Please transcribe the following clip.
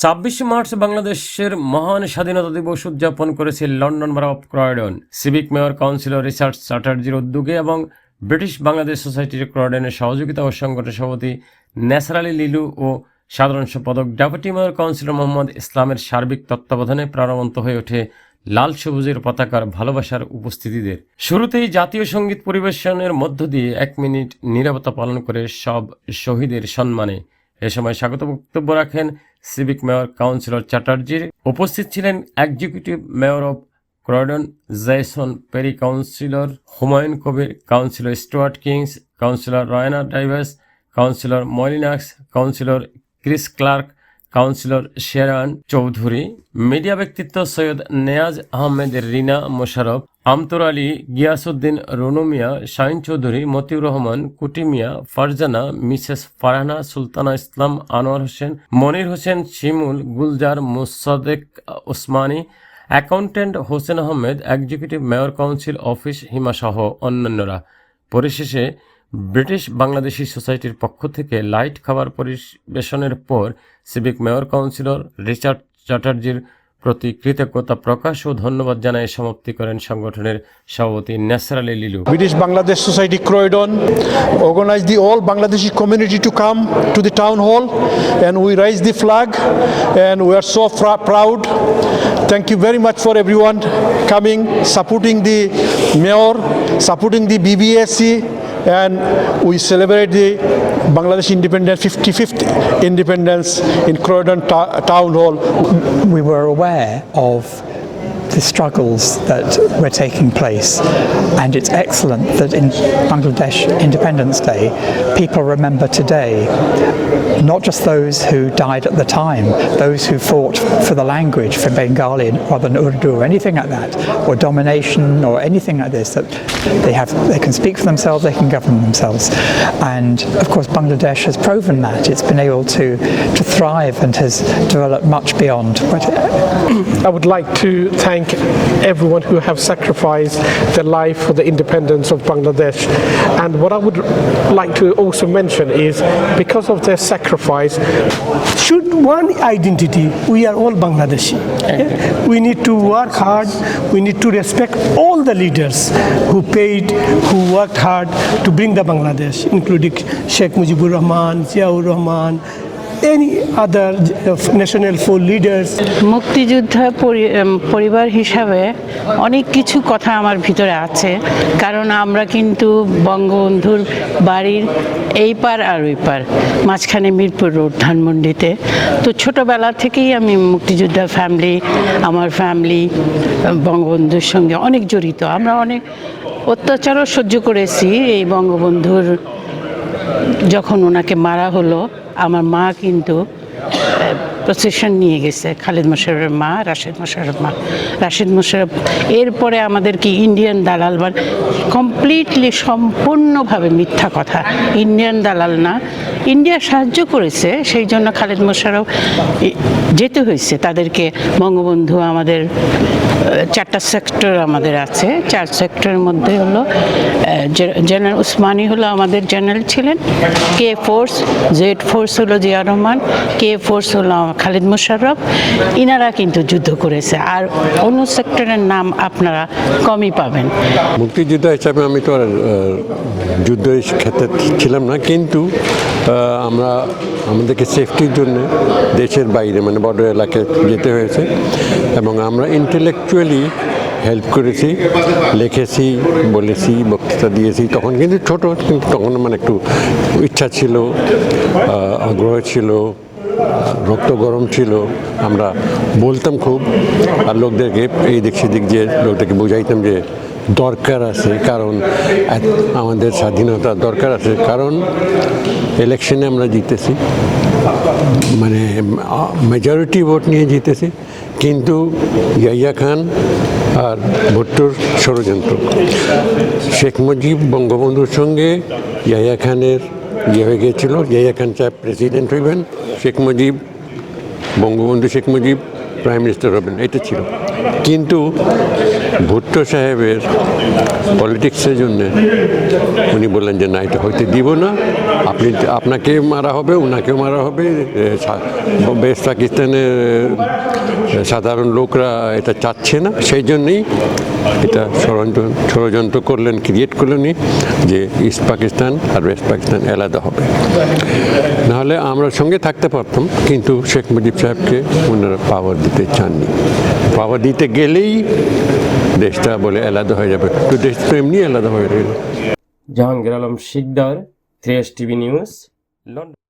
২৬ March বাংলাদেশের মহান স্বাধীনতা দিবস উদযাপন করেছে London borough of Croydon civic mayor councillor Richard চ্যাটার্জির উদ্যোগে এবং ব্রিটিশ বাংলাদেশ সোসাইটির ক্রয়ডনের সহযোগিতা ও সংগঠনের সভাপতি নেসার আলী লিলু ও সাধারণ সম্পাদক ডেপুটি মেয়র কাউন্সিলর মোহাম্মদ ইসলামের সার্বিক তত্ত্বাবধানে প্রাণবন্ত হয়ে ওঠে লাল সবুজের পতাকার ভালোবাসার উপস্থিতিদের। শুরুতেই জাতীয় সঙ্গীত পরিবেশনের মধ্য দিয়ে ১ মিনিট নীরবতা পালন করে সব শহীদের সম্মানে এ সময় স্বাগত বক্তব্য রাখেন সিভিক মেয়র কাউন্সিলর চ্যাটার্জির। উপস্থিত ছিলেন executive mayor of Croydon Jason Perry, councillor Humayun Kabir, councillor Stuart Kings, councillor Rowenna Davis, councillor Molyneux, councillor Chris Clark, councillor Sherwan Chowdhury, media ব্যক্তিত্ব সৈয়দ নেয়াজ আহমেদ, রিনা মোশারফ, আমতর আলী, গিয়াসউদ্দিন, রুনু মিয়া, Shahin Chowdhury, Motiur Rahman, Kuti Mia, Farzana, Mrs Farhana, Sultana Islam, Anwar Hossain, Monir Hossain, Shimul, Gulzar, Musaddek Osmani, accountant Hossain Ahmed, executive mayor council office Hima সহ অন্যান্যরা। পরিশেষে ব্রিটিশ বাংলাদেশি সোসাইটির পক্ষ থেকে লাইট খাবার পরিবেশনের পর সিভিক মেয়র কাউন্সিলর রিচার্ড চ্যাটার্জির প্রতি কৃতজ্ঞতা প্রকাশ ও ধন্যবাদ জানায় সমাপ্তি করেন সংগঠনের সভাপতি Nesar Ali Lilu. British Bangladesh Society Croydon organized the all Bangladeshi community to come to the town hall, and we raised the flag, and we are so proud. Thank you very much for everyone coming, supporting the mayor, supporting the BBSC, and we celebrate the Bangladesh independence, 55th independence in Croydon Town Hall. We were aware of the struggles that were taking place, and it's excellent that in Bangladesh Independence Day people remember today not just those who died at the time, those who fought for the language, for Bengali rather than Urdu or anything like that, or domination or anything like this, that they can speak for themselves, they can govern themselves. And of course Bangladesh has proven that. It's been able to thrive and has developed much beyond what I would like to thank everyone who have sacrificed their life for the independence of Bangladesh. And what I would like to also mention is, because of their sacrifice, should one identity, we are all Bangladeshi. We need to work hard, we need to respect all the leaders who paid, who worked hard to bring the Bangladesh, including Sheikh Mujibur Rahman, Ziaur Rahman, any other national four leaders. মুক্তিযোদ্ধা পরিবার হিসাবে অনেক কিছু কথা আমার ভিতরে আছে, কারণ আমরা কিন্তু বঙ্গবন্ধুর বাড়ির এই পার আর ওই পার, মাঝখানে মিরপুর রোড ধানমন্ডিতে। তো ছোটোবেলা থেকেই আমি মুক্তিযোদ্ধা ফ্যামিলি, আমার ফ্যামিলি বঙ্গবন্ধুর সঙ্গে অনেক জড়িত। আমরা অনেক অত্যাচারও সহ্য করেছি। এই বঙ্গবন্ধুর যখন ওনাকে মারা হলো, আমার মা কিন্তু প্রসেশন নিয়ে গেছে, খালিদ মোশাররফের মা, রাশেদ মোশাররফ। এরপরে আমাদেরকে ইন্ডিয়ান দালাল, কমপ্লিটলি সম্পূর্ণভাবে মিথ্যা কথা, ইন্ডিয়ান দালাল না, ইন্ডিয়া সাহায্য করেছে, সেই জন্য খালিদ মোশাররফ যেতে হয়েছে তাদেরকে। বঙ্গবন্ধু আমাদের 4টা সেক্টর আমাদের আছে, 4 সেক্টরের মধ্যে হলো জেনারেল ওসমানী হলো আমাদের জেনারেল ছিলেন, কে ফোর্স, জেড ফোর্স হলো জিয়া রহমান, কে ফোর্স হলো খালিদ মোশাররফ। ইনারা কিন্তু যুদ্ধ করেছে, আর অন্য সেক্টরের নাম আপনারা কমই পাবেন। মুক্তিযোদ্ধা হিসাবে আমি তো আর যুদ্ধ ক্ষেত্রে ছিলাম না, কিন্তু আমরা আমাদেরকে সেফটির জন্য দেশের বাইরে মানে বর্ডার এলাকায় যেতে হয়েছে, এবং আমরা ইন্টেলেকচুয়ালি হেল্প করেছি, লিখেছি, বলেছি, বক্তৃতা দিয়েছি। তখন কিন্তু ছোটো, কিন্তু তখন মানে একটু ইচ্ছা ছিল, আগ্রহ ছিল, রক্ত গরম ছিল, আমরা বলতাম খুব, আর লোকদেরকে এই দিক সেদিক যে লোকদেরকে বোঝাইতাম যে দরকার আছে, কারণ আমাদের স্বাধীনতার দরকার আছে, কারণ ইলেকশনে আমরা জিতেছি, মানে মেজরিটি ভোট নিয়ে জিতেছি, কিন্তু ইয়াহিয়া খান আর ভুট্টোর ষড়যন্ত্র। শেখ মুজিব বঙ্গবন্ধুর সঙ্গে ইয়াহিয়া খানের হয়ে গিয়েছিল, ইয়াহিয়া খান সাহেব প্রেসিডেন্ট হইবেন, শেখ মুজিব বঙ্গবন্ধু শেখ মুজিব প্রাইম মিনিস্টার হবেন, এটা ছিল। কিন্তু ভুট্টো সাহেবের পলিটিক্সের জন্য উনি বললেন যে না, এটা হইতে দিব না, আপনাকে মারা হবে, ওনাকেও মারা হবে, ওয়েস্ট পাকিস্তানের সাধারণ লোকরা এটা চাচ্ছে না, সেই জন্যই এটা ষড়যন্ত্র করলেন, ক্রিয়েট করলেনই যে ইস্ট পাকিস্তান আর ওয়েস্ট পাকিস্তান আলাদা হবে। নাহলে আমরা সঙ্গে থাকতে পারতাম, কিন্তু শেখ মুজিব সাহেবকে ওনারা পাওয়ার দিতে চাননি। পাওয়ার দিতে গেলেই দেশটা বলে আলাদা হয়ে যাবে, তো দেশ তো এমনি আলাদা হয়ে গেল। Jahangir Alam Sikdar, 3S TV news, London.